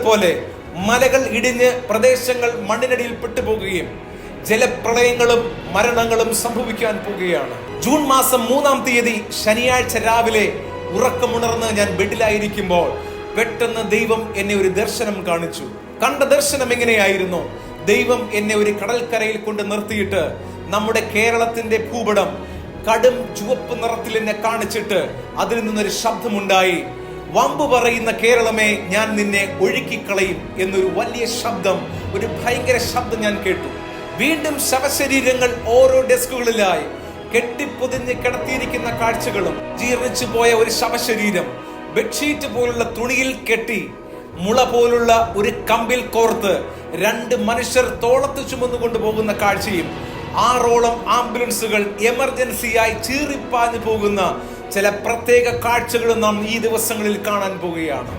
പോലെ മലകൾ ഇടിഞ്ഞ് പ്രദേശങ്ങൾ മണ്ണിനടിയിൽ പെട്ടുപോകുകയും ജലപ്രളയങ്ങളും മരണങ്ങളും സംഭവിക്കാൻ പോകുകയാണ്. ജൂൺ മാസം 3-ാം തീയതി ശനിയാഴ്ച രാവിലെ ഉറക്കമുണർന്ന് ഞാൻ ബെഡിലായിരിക്കുമ്പോൾ പെട്ടെന്ന് ദൈവം എന്നെ ഒരു ദർശനം കാണിച്ചു. കണ്ട ദർശനം എങ്ങനെയായിരുന്നു? ദൈവം എന്നെ ഒരു കടൽക്കരയിൽ കൊണ്ട് നിർത്തിയിട്ട് നമ്മുടെ കേരളത്തിന്റെ ഭൂപടം കടും ചുവപ്പ് നിറത്തിൽ എന്നെ കാണിച്ചിട്ട് അതിൽ നിന്നൊരു ശബ്ദമുണ്ടായി. വമ്പ് പറയുന്ന കേരളമേ, ഞാൻ നിന്നെ ഒഴുക്കിക്കളയും എന്നൊരു വലിയ ശബ്ദം, ഒരു ഭയങ്കര ശബ്ദം ഞാൻ കേട്ടു. വീണ്ടും ശവശരീരങ്ങൾ ഓരോ ഡെസ്കുകളിലായി കെട്ടിപ്പൊതിഞ്ഞ് കിടത്തിയിരിക്കുന്ന കാഴ്ചകളും, ജീർണിച്ചു പോയ ഒരു ശവശരീരം ബെഡ്ഷീറ്റ് പോലുള്ള തുണിയിൽ കെട്ടി മുള പോലുള്ള ഒരു കമ്പിൽ കോർത്ത് 2 മനുഷ്യർ തോളത്ത് ചുമന്നുകൊണ്ട് പോകുന്ന കാഴ്ചയും, 6ഓളം ആംബുലൻസുകൾ എമർജൻസിയായി ചീറിപ്പാഞ്ഞു പോകുന്ന ചില പ്രത്യേക കാഴ്ചകളും നാം ഈ ദിവസങ്ങളിൽ കാണാൻ പോവുകയാണ്.